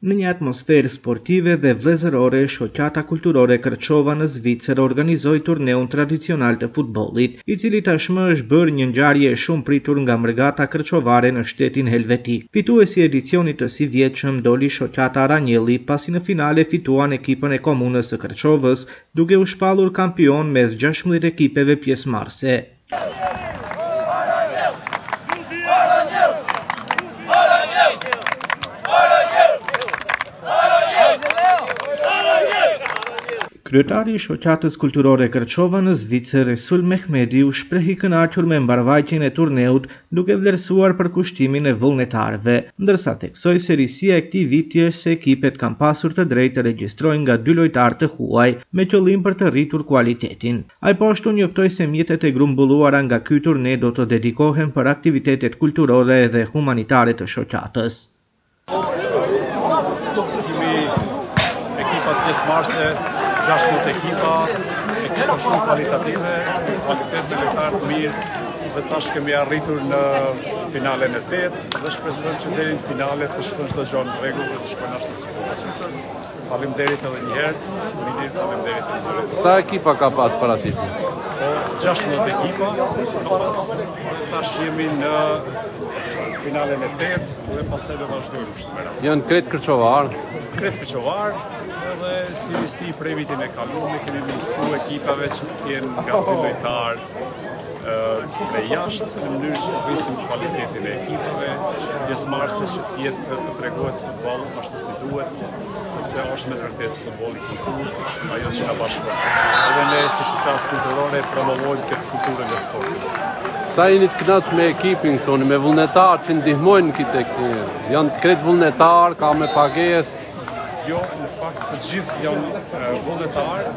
Në një atmosferë sportive dhe vëllezërore, shoqata kulturore Kërçova në Zvicër organizoi turneun tradicional të futbollit, i cili tashmë është bërë një ngjarje e shumë pritur nga mërgata kërçovare në shtetin helvetik. Fituesi i edicionit të sivjetshëm doli shoqata Aranjelli, pasi në finale fituan ekipën e komunës së Kërçovës, duke u shpallur kampion mes 16 ekipeve pjesëmarrëse. Kryetari i shoqatës kulturore Kërçova në Zvicër, Resul Mehmedi, u shprehi kënaqur me mbarvajtjen e turneut, duke vlerësuar përkushtimin e vullnetarëve, ndërsa theksoi se risia e këtij viti është se ekipet kanë pasur të drejtë të regjistrojnë nga 2 lojtarë të huaj, me qëllim për të rritur kualitetin. Ai po ashtu njoftoi se mjetet e grumbulluara nga ky turne do të dedikohen për aktivitetet kulturore dhe humanitare të shoqatës. Ekipat pjesëmarrëse 16 ekipa shumë kvalitative, kvalitet me lojtarë të mirë, dhe tash kemi arritur në finalen e 8 dhe shpresojmë që deri në finale të shkojë çdo gjë në rregull dhe të shkojnë ashtu si duhet. Faleminderit edhe një herë, faleminderit edhe zërit. Sa ekipa ka pas paraqitur? 16 ekipa, tash jemi në finalen e 8 dhe pastaj do vazhdojmë shtëmerat. Janë krejt kërçovar? Krejt kërçovar, edhe si prej vitin e kaluar kemi mësuar ekipave që të kenë nga 2 lojtarë me jashtë, në mënyrë që të rrisim kualitetin e ekipave, pjesëmarrëse që të jetë të tregohet futboll ashtu si duhet, sepse është me vërtet futbolli kulturë, ajo që na bashkon. Edhe ne si shoqatë kulturore promovojmë këtë kulturën e sportit. Sa jeni të kënaqur me ekipin tonë, me vullnetarë që ndihmojnë këtë ekip? Janë krejt vullnetarë, ka me pagesë? Jo, në fakt të gjithë janë vullnetarë,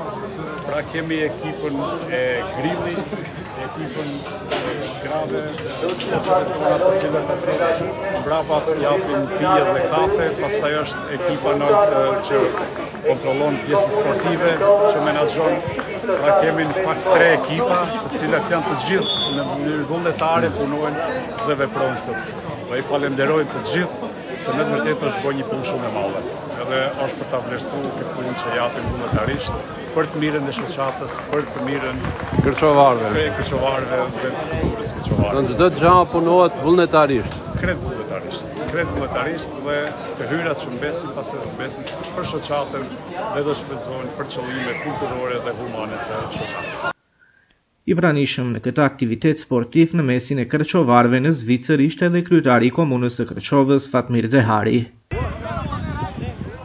pra kemi ekipën e Grilli, ekipën e Grave, shoqatet tona të cilat mbrapa japin pije dhe kafe, pastaj është ekipa që kontrollon pjesën sportive, që menaxhon. Pra kemi në fakt 3 ekipa, të cilat janë të gjithë në mënyrë vullnetare, punojnë dhe veprojnë sot. Dhe i falenderojmë të gjithë, se me të vërtetë është bërë një punë shumë e madhe. Edhe është për ta vlerësuar këtë punë që japin vullnetarisht për të mirën e shoqatës, për të mirën kërçovarëve dhe kulturës kërçovare. Në çdo gjë punohet vullnetarisht. Krejt vullnetarisht dhe të hyrat që mbesin pas edhe mbesin për shoqatën dhe do shfrytëzohen për qëllime kulturore dhe humane të shoqatës. I pranishëm në këtë aktivitet sportiv në mesin e kërçovarëve në Zvicër ishte edhe kryetari i komunës së Kërçovës, Fatmir Dehari.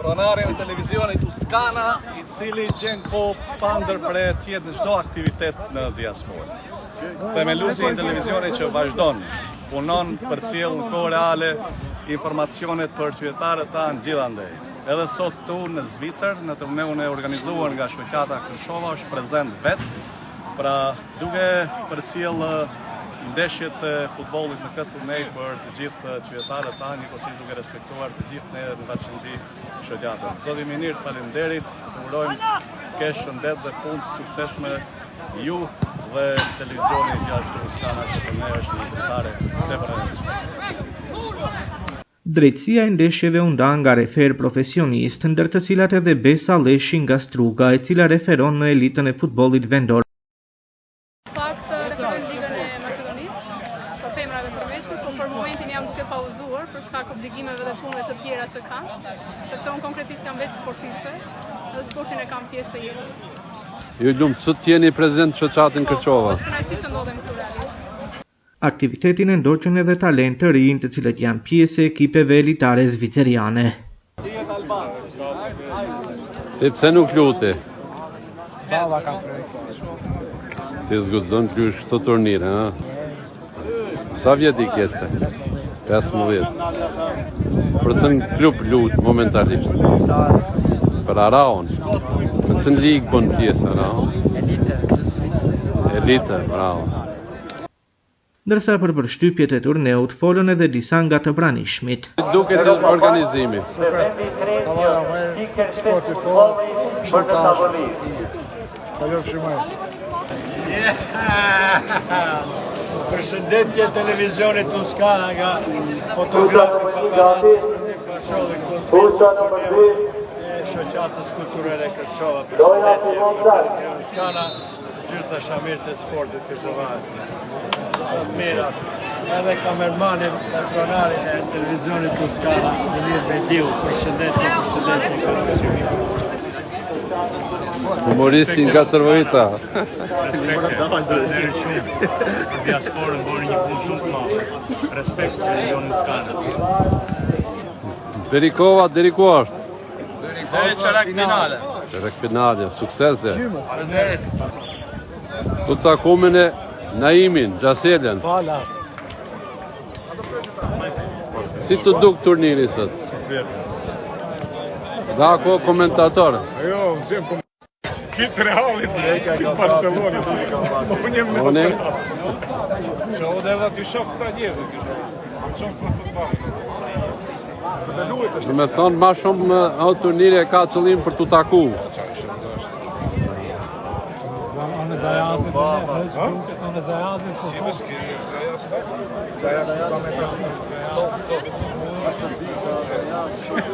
Pronari në televizionit Tuskana, i cili gjen kohë pa ndërprer të jetë në çdo aktivitet në diasporë. Themeluesi i televizionit që vazhdon, punon për cilë në kohë reale informacionet për qytetarët tanë gjithandej. Edhe sot këtu në Zvicër, në turneun e organizuar nga shoqata Kërçova, është prezent vetë, pra duke përcjell ndeshjet e futbollit në këtë turnej për të gjithë qytetarët tanë, njëkohësisht duke respektuar të gjithë ne në veçantë shoqatën. Zoti Minir, faleminderit, urojmë kesh shëndet dhe punë të suksesshme ju dhe televizionit jashtë Tuskana, që për ne është një kryetare tepër e rëndësishme. Drejtësia e ndeshjeve u nda nga refer profesionist, ndër të cilat edhe Besa Leshi nga Struga, e cila referon në elitën e futbollit vendor. Për momentin jam duke pauzuar për shkak obligimeve dhe punëve të tjera që kam, sepse unë konkretisht jam vetë sportiste dhe sportin e kam pjesë të jetës. Ju lumt, sot jeni prezident shoqatën Kërçova. Është kënaqësi që ndodhem këtu realisht. Aktivitetin e ndoqën edhe talent të rinj, të cilët janë pjesë e ekipeve elitare zviceriane. Ti pse nuk luti? Balla ka frikë. Si zgudzon të lush këto turnire, ha? Sa vjet i keste? 15. Për cën klub lut momentalisht? Për Araon. Për cën ligë bën pjesë Araon? Elite, bravo. Ndërsa për përshtypjet e turneut folën edhe disa nga të pranishmit. Duket organizimi. Sporti fort, shumë Përshëndetje televizionit Tuskana nga fotografi paparazzi. Kërçovi Kucmi e shoqatës kulturore Kërçova, presidenti Skana, gjithë shamirët e sportit kërçovar. Të mirat, edhe kamermanin dhe pronarin e televizionit Tuskana, Emir Bediu, përshëndetje. Humoristin nga Tërvojica. Diasporën bërë një punë shumë të madhe. Respekt për regionin Skana. Deri kova, deri ku është? Deri çerek finale. Çerek finale, suksese. Tu takumin e Naimin, Gjaselën. Fala. Si të duk turniri sot? Super. Nga ko komentator? Jo, më qenë kom... Kitë Realit, kitë Barcelona. Unë jem në Unë? Që o dhe ty shof këta njerëzit, ty shof për futbol. Dhe me thonë, ma shumë atë turniri e ka qëllim për të taku. Si me s'ki Zajas ka? Shumë